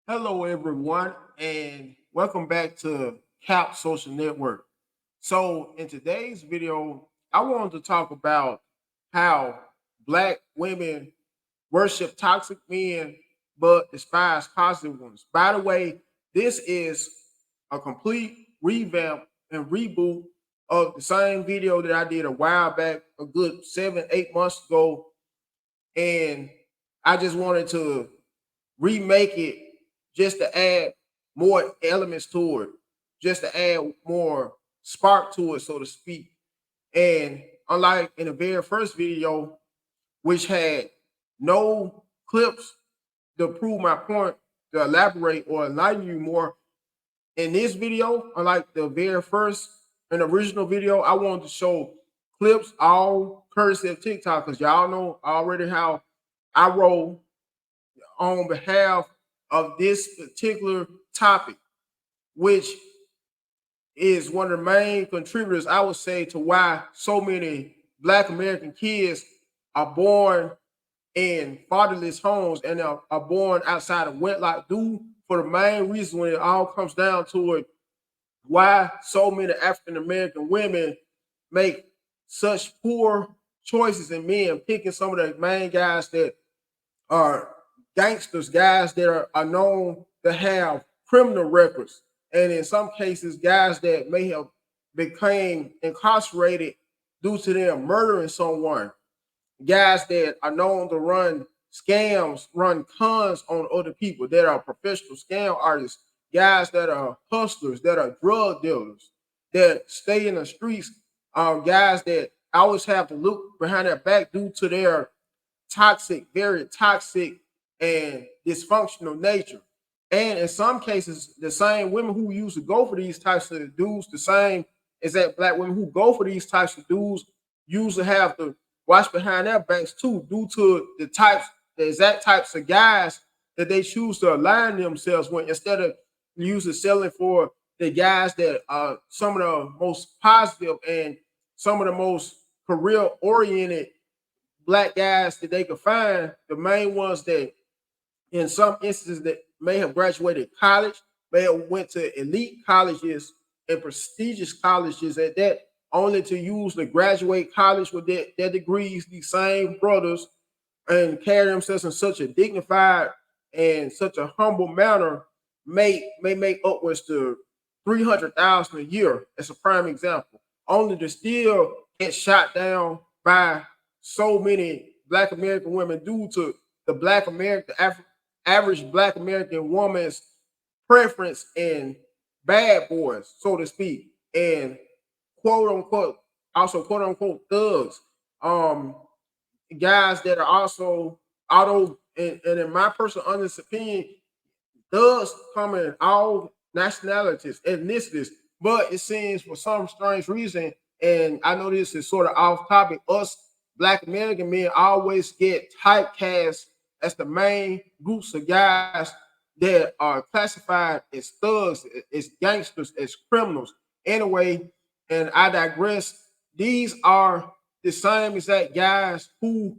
Hello, everyone, and welcome back to Cap Social Network. So, in today's video, I wanted to talk about how Black women worship toxic men but despise positive ones. By the way, this is a complete revamp and reboot of the same video that I did a while back, a good 7, 8 months ago, and I just wanted to remake it just to add more elements to it, just to add more spark to it, so to speak. And unlike in the very first video, which had no clips to prove my point, to elaborate or enlighten you more, in this video, unlike the very first and original video, I wanted to show clips, all courtesy of TikTok, because y'all know already how I roll on behalf of this particular topic, which is one of the main contributors, I would say, to why so many Black American kids are born in fatherless homes and are born outside of wedlock, due for the main reason when it all comes down to it, why so many African American women make such poor choices in men, picking some of the main guys that are gangsters, guys that are known to have criminal records, and in some cases, guys that may have became incarcerated due to them murdering someone, guys that are known to run scams, run cons on other people, that are professional scam artists, guys that are hustlers, that are drug dealers, that stay in the streets, guys that always have to look behind their back due to their toxic, very toxic and dysfunctional nature. And in some cases, the same women who used to go for these types of dudes, the same exact Black women who go for these types of dudes, usually have to watch behind their backs too, due to the exact types of guys that they choose to align themselves with, instead of usually selling for the guys that are some of the most positive and some of the most career oriented Black guys that they could find, the main ones that in some instances that may have graduated college, may have went to elite colleges and prestigious colleges at that, only to use the graduate college with their degrees, these same brothers, and carry themselves in such a dignified and such a humble manner, may make upwards to 300,000 a year. As a prime example, only to still get shot down by so many Black American women due to the average Black American woman's preference in bad boys, so to speak, and quote unquote, also quote unquote thugs, um, guys that are also, although and in my personal honest opinion, thugs come in all nationalities, ethnicities, but it seems for some strange reason, and I know this is sort of off topic, us Black American men always get typecast as the main groups of guys that are classified as thugs, as gangsters, as criminals. Anyway, and I digress. These are the same exact guys who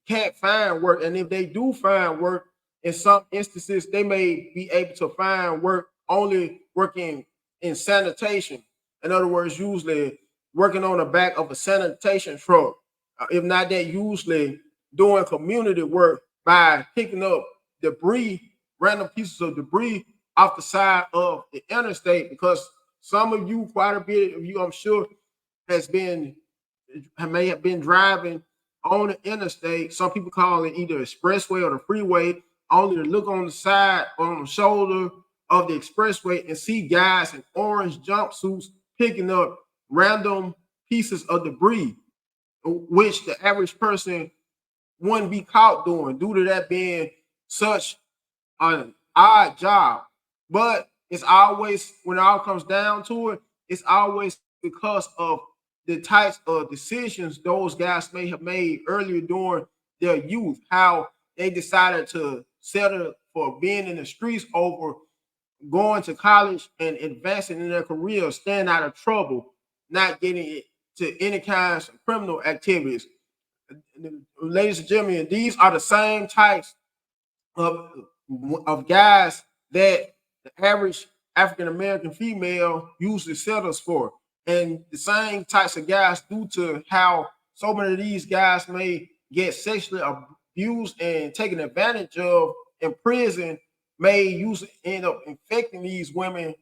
can't find work, and if they do find work, in some instances, they may be able to find work only working in sanitation. In other words, usually working on the back of a sanitation truck. If not that, usually doing community work by picking up debris, random pieces of debris off the side of the interstate. Because some of you, quite a bit of you, I'm sure, may have been driving on the interstate. Some people call it either expressway or the freeway, only to look on the side, on the shoulder of the expressway, and see guys in orange jumpsuits picking up random pieces of debris, which the average person wouldn't be caught doing, due to that being such an odd job. But it's always, when it all comes down to it, it's always because of the types of decisions those guys may have made earlier during their youth, how they decided to settle for being in the streets over going to college and advancing in their career, staying out of trouble, not getting to any kinds of criminal activities. Ladies and gentlemen, these are the same types of guys that the average African American female usually settles for. And the same types of guys, due to how so many of these guys may get sexually abused and taken advantage of in prison, may usually end up infecting these women,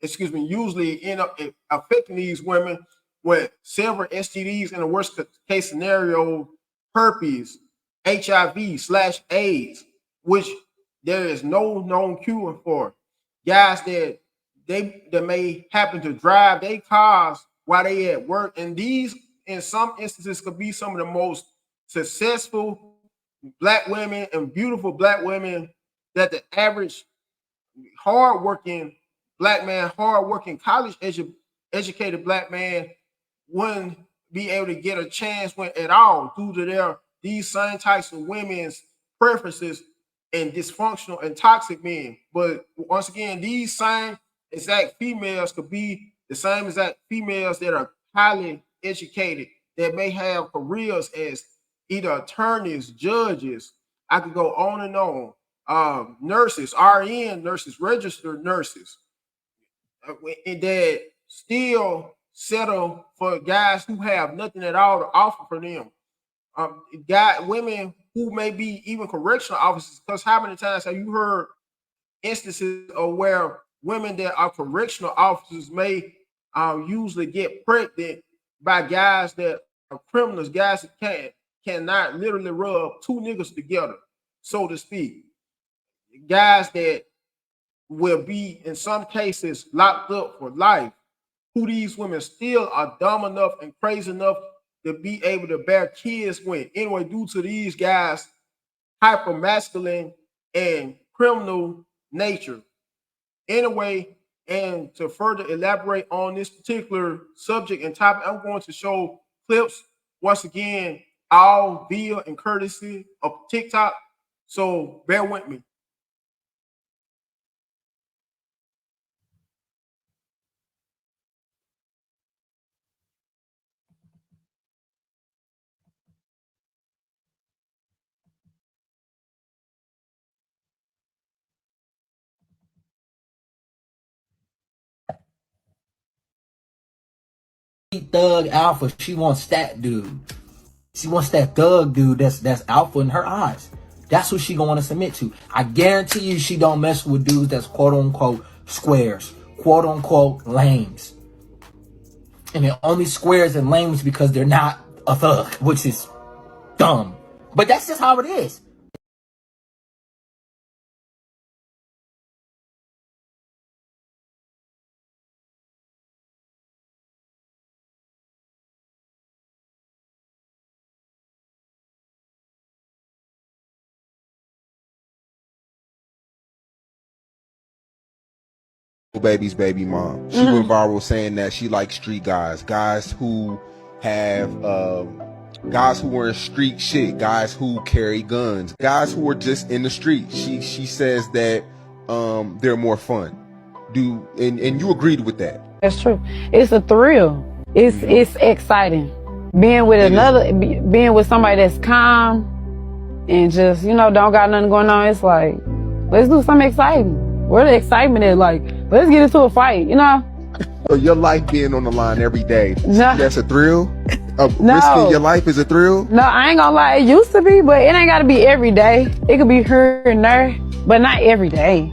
usually end up affecting these women with several STDs, in the worst case scenario, herpes, HIV/AIDS, which there is no known cure for. Guys that may happen to drive their cars while they at work, and these in some instances could be some of the most successful black women and beautiful black women that the average hardworking black man, hardworking educated black man wouldn't be able to get a chance with at all, due to these same types of women's preferences and dysfunctional and toxic men. But once again, these same exact females could be the same exact females that are highly educated, that may have careers as either attorneys, judges. I could go on and on. Nurses, RN nurses, registered nurses, that still settle for guys who have nothing at all to offer for them. Women who may be even correctional officers, because how many times have you heard instances of where women that are correctional officers may usually get pregnant by guys that are criminals, guys that cannot literally rub two niggas together, so to speak. Guys that will be, in some cases, locked up for life, who these women still are dumb enough and crazy enough to be able to bear kids with. Anyway, due to these guys' hyper masculine and criminal nature. Anyway, and to further elaborate on this particular subject and topic, I'm going to show clips once again, all via and courtesy of TikTok. So bear with me. Thug alpha. She wants that dude. She wants that thug dude that's alpha in her eyes. That's who she gonna want to submit to. I guarantee you she don't mess with dudes that's quote unquote squares, quote unquote lames. And they're only squares and lames because they're not a thug, which is dumb. But that's just how it is. Baby's baby mom. She went viral saying that she likes street guys who have guys who are in street shit, guys who carry guns, guys who are just in the street. She says that they're more fun. And you agreed with that? That's true. It's a thrill. It's exciting. Being with somebody that's calm and just, don't got nothing going on. It's like, let's do something exciting. Where the excitement is, like, let's get into a fight, So your life being on the line every day, no. That's a thrill? No. Risking your life is a thrill? No, I ain't gonna lie, it used to be, but it ain't gotta be every day. It could be here and there, but not every day.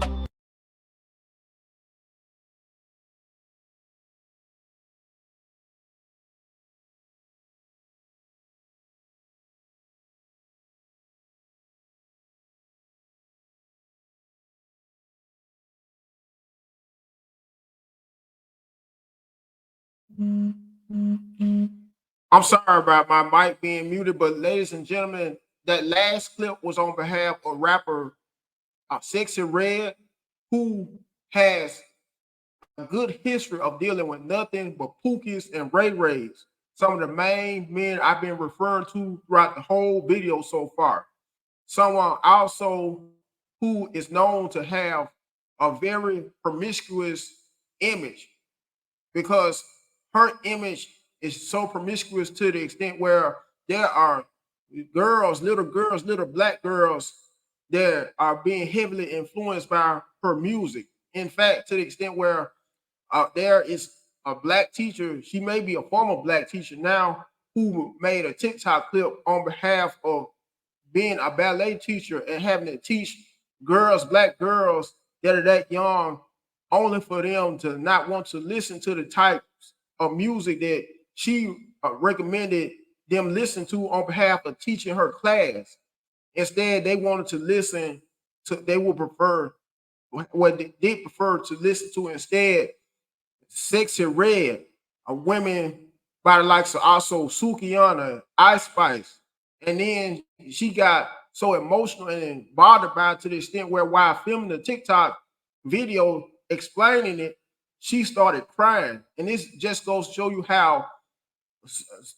I'm sorry about my mic being muted, but ladies and gentlemen, that last clip was on behalf of rapper Sexy Red, who has a good history of dealing with nothing but Pookies and Ray Rays. Some of the main men I've been referring to throughout the whole video so far. Someone also who is known to have a very promiscuous image, because her image is so promiscuous to the extent where there are little black girls that are being heavily influenced by her music. In fact, to the extent where there is a black teacher, she may be a former black teacher now, who made a TikTok clip on behalf of being a ballet teacher and having to teach girls, black girls that are that young, only for them to not want to listen to the types of music that she recommended them listen to on behalf of teaching her class. Instead, they wanted to listen to, they would prefer what they prefer to listen to instead, Sexy Red, a women by the likes of also Sukiana, Ice Spice. And then she got so emotional and bothered by it to the extent where while filming the TikTok video explaining it, she started crying. And this just goes to show you how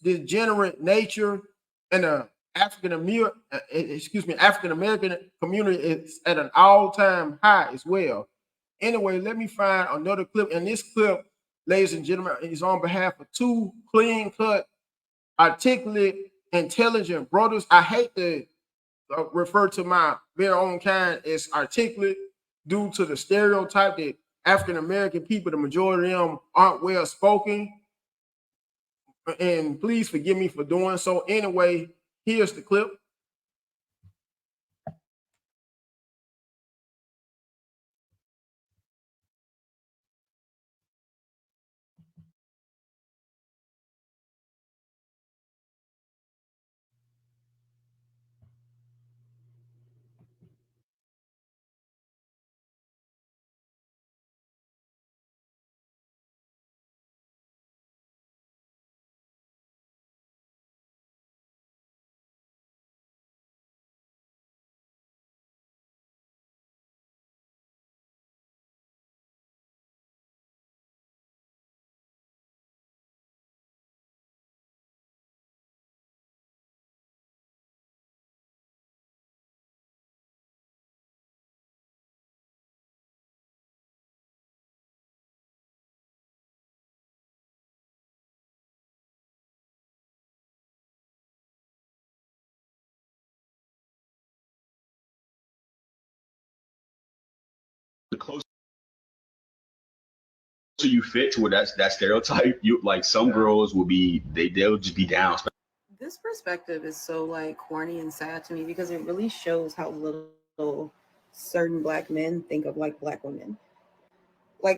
degenerate nature and the African American community is at an all-time high as well. Anyway, let me find another clip. And this clip, ladies and gentlemen, is on behalf of two clean-cut, articulate, intelligent brothers. I hate to refer to my very own kind as articulate due to the stereotype that African American people, the majority of them, aren't well spoken. And please forgive me for doing so. Anyway, here's the clip. The closer you fit to what that stereotype, you like some girls will be they'll just be down. This perspective is so like corny and sad to me because it really shows how little certain black men think of like black women. Like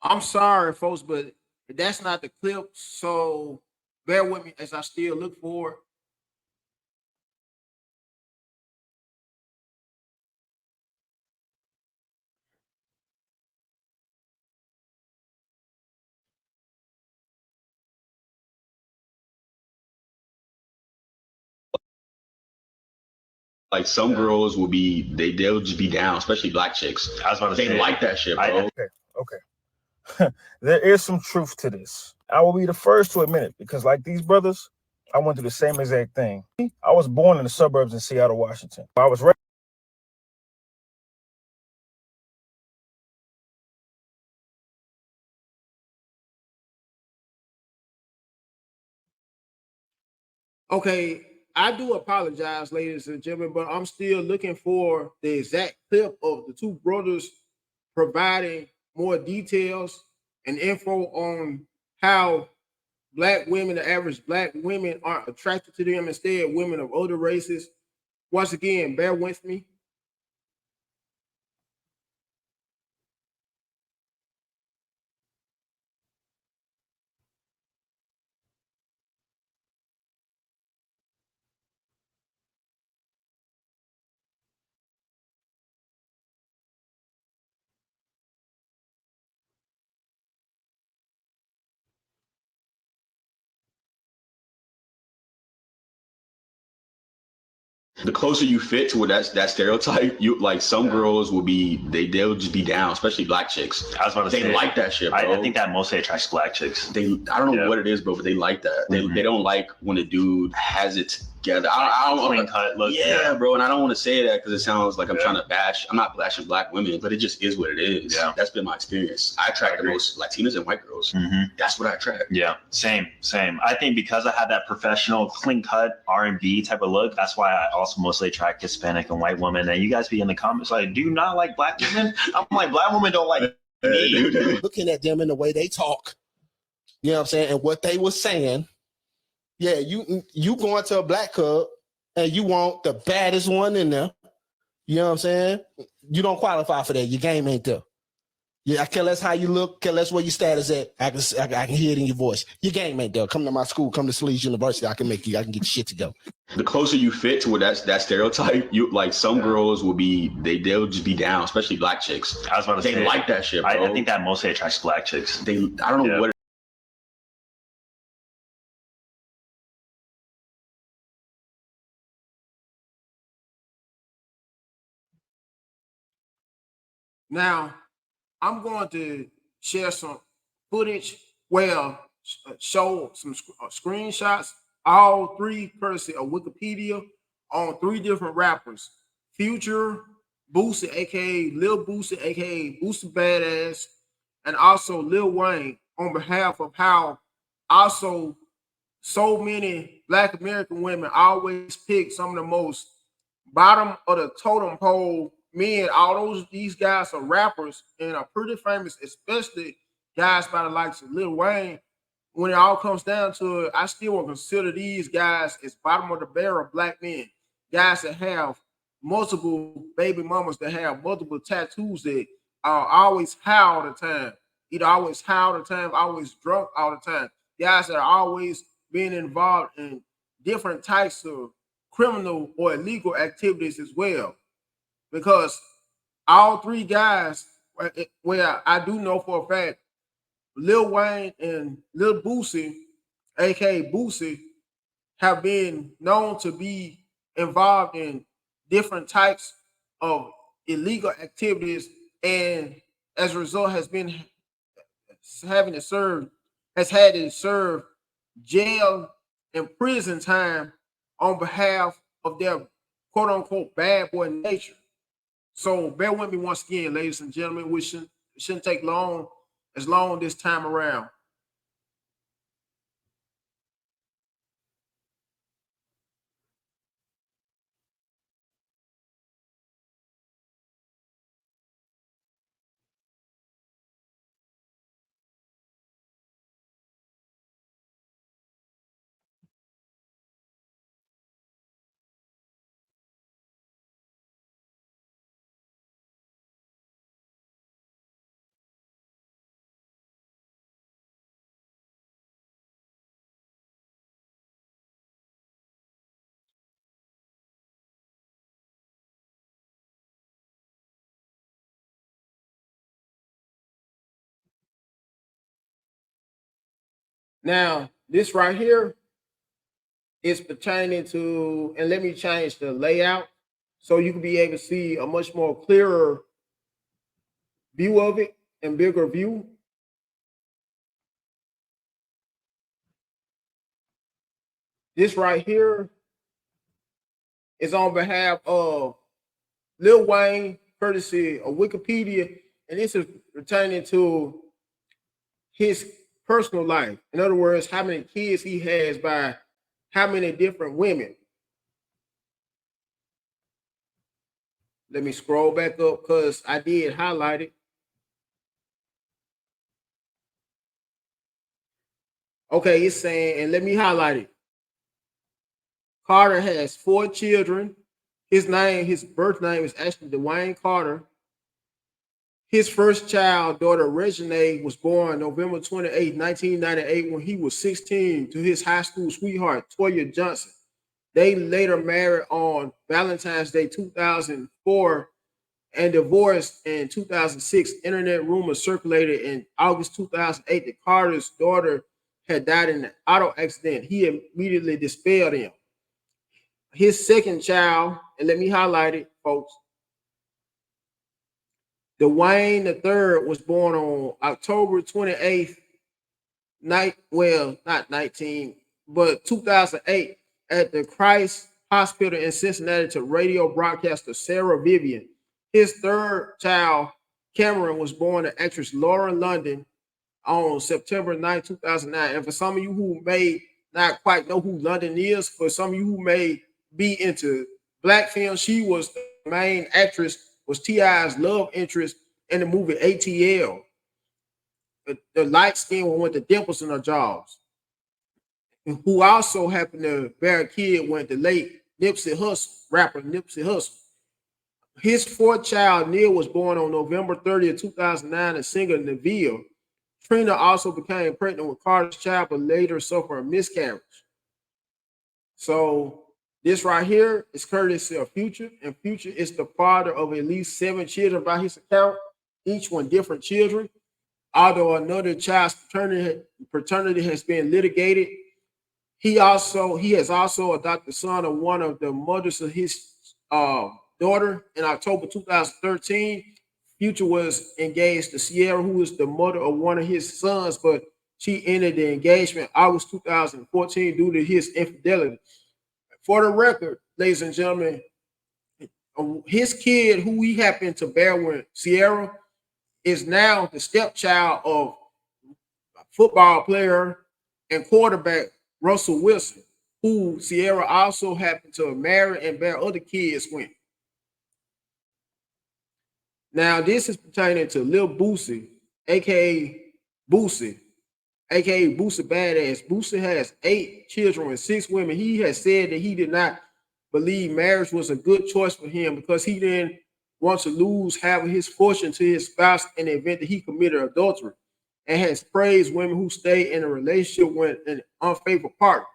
I'm sorry, folks, but that's not the clip. So bear with me as I still look for it. Like some girls will be they'll just be down, especially black chicks. I was about to They say, like that shit, bro. Okay. There is some truth to this. I will be the first to admit it because, like these brothers, I went through the same exact thing. I was born in the suburbs in Seattle, Washington. I was raised. Okay, I do apologize, ladies and gentlemen, but I'm still looking for the exact clip of the two brothers providing more details and info on how black women, the average black women, aren't attracted to them. Instead, women of other races. Once again, bear with me. The closer you fit to what that stereotype, you like some girls will be they'll just be down, especially black chicks. I was about to say they like that shit, bro. I think that mostly attracts black chicks. I don't know what it is, bro, but they like that. They don't like when a dude has it together. I don't clean cut look. Yeah, bro, and I don't want to say that because it sounds like I'm trying to bash. I'm not bashing black women, but it just is what it is. Yeah, that's been my experience. I attract the most Latinas and white girls. That's what I attract. Yeah, same. I think because I have that professional, clean cut R&B type of look, that's why I also mostly attract Hispanic and white women. And you guys be in the comments like, do you not like black women? I'm like, black women don't like me. Looking at them and the way they talk, you know what I'm saying, and what they were saying. Yeah, you going to a black club and you want the baddest one in there. You know what I'm saying? You don't qualify for that. Your game ain't there. Yeah, I care less how you look, care less where your status at. I can hear it in your voice. Your game ain't there. Come to my school, come to Sleaze University. I can get your shit to go. The closer you fit to what that stereotype, you like some girls will be they'll just be down, especially black chicks. I was about to say they like that shit, bro. I think that mostly attracts black chicks. I don't know what. Now, I'm going to share some footage where show some screenshots, all three courtesy of Wikipedia, on three different rappers: Future, Boosie, aka Lil Boosie, aka Boosie Badass, and also Lil Wayne, on behalf of how also so many Black American women always pick some of the most bottom of the totem pole men. These guys are rappers and are pretty famous, especially guys by the likes of Lil Wayne. When it all comes down to it, I still won't consider these guys as bottom of the barrel Black men. Guys that have multiple baby mamas, that have multiple tattoos, that are always high all the time. Either always high all the time, always drunk all the time. Guys that are always being involved in different types of criminal or illegal activities as well. Because all three guys, where I do know for a fact, Lil Wayne and Lil Boosie, aka Boosie, have been known to be involved in different types of illegal activities, and as a result has had to serve jail and prison time on behalf of their quote unquote bad boy nature. So bear with me once again, ladies and gentlemen. We shouldn't take long this time around. Now, this right here is pertaining to, and let me change the layout so you can be able to see a much more clearer view of it and bigger view. This right here is on behalf of Lil Wayne, courtesy of Wikipedia, and this is pertaining to his personal life. In other words, how many kids he has by how many different women. Let me scroll back up because I did highlight it. Okay, it's saying, and let me highlight it. Carter has 4 children. His birth name is actually Dwayne Carter. His first child, daughter Regine, was born November 28, 1998, when he was 16, to his high school sweetheart, Toya Johnson. They later married on Valentine's Day 2004 and divorced in 2006. Internet rumors circulated in August 2008 that Carter's daughter had died in an auto accident. He immediately dispelled him. his second child, and let me highlight it, folks. Dwayne III was born on October 28th, not 19, but 2008 at the Christ Hospital in Cincinnati to radio broadcaster Sarah Vivian. His third child, Cameron, was born to actress Lauren London on September 9, 2009. And for some of you who may not quite know who London is, for some of you who may be into black film, she was the main actress, was T.I.'s love interest in the movie ATL. The light skin one with the dimples in her jaws, who also happened to bear a kid with the late Nipsey Hussle, rapper Nipsey Hussle. His fourth child, Neil, was born on November 30th, 2009, and singer Neville. Trina also became pregnant with Carter's child, but later suffered a miscarriage. So this right here is courtesy of Future, and Future is the father of at least 7 children by his account, each one different children. Although another child's paternity has been litigated, he has also adopted the son of one of the mothers of his daughter. In October 2013, Future was engaged to Sierra, who is the mother of one of his sons, but she ended the engagement August 2014 due to his infidelity. For the record, ladies and gentlemen, his kid, who he happened to bear with Sierra, is now the stepchild of football player and quarterback Russell Wilson, who Sierra also happened to marry and bear other kids with. Now, this is pertaining to Lil Boosie, aka Boosie, aka Boosie Badass. Boosie has 8 children with 6 women. He has said that he did not believe marriage was a good choice for him because he didn't want to lose half of his fortune to his spouse in the event that he committed adultery, and has praised women who stay in a relationship with an unfaithful partner,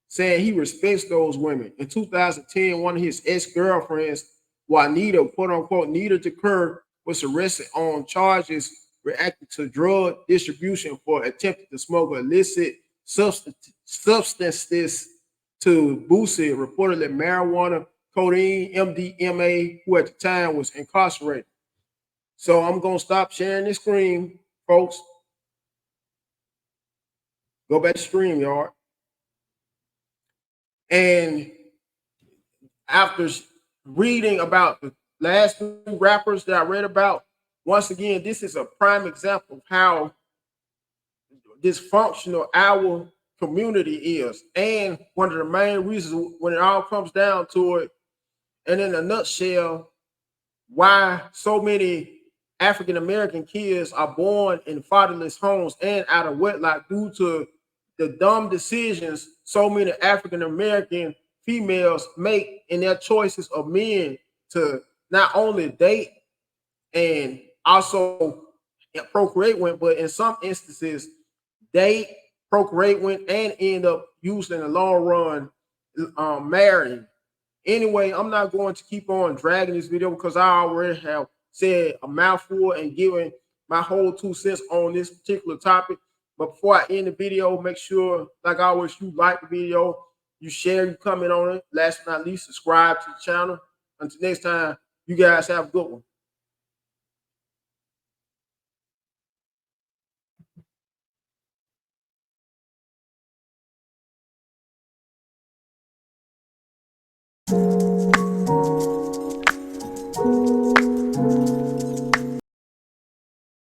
saying he respects those women. In 2010, one of his ex-girlfriends, Juanita, quote unquote, Nita Decker, was arrested on charges reacting to drug distribution for attempting to smuggle illicit substances to Boosie, reportedly marijuana, codeine, MDMA, who at the time was incarcerated. So I'm going to stop sharing this screen, folks. Go back to StreamYard. And after reading about the last 2 rappers that I read about, once again, this is a prime example of how dysfunctional our community is. And one of the main reasons when it all comes down to it, and in a nutshell, why so many African American kids are born in fatherless homes and out of wedlock due to the dumb decisions so many African American females make in their choices of men to not only date and also procreate with, but in some instances date, procreate with, and end up usually in the long run marrying. Anyway, I'm not going to keep on dragging this video because I already have said a mouthful and given my whole 2 cents on this particular topic. But before I end the video, make sure, like always, you like the video, you share, you comment on it. Last but not least, subscribe to the channel. Until next time, you guys have a good one.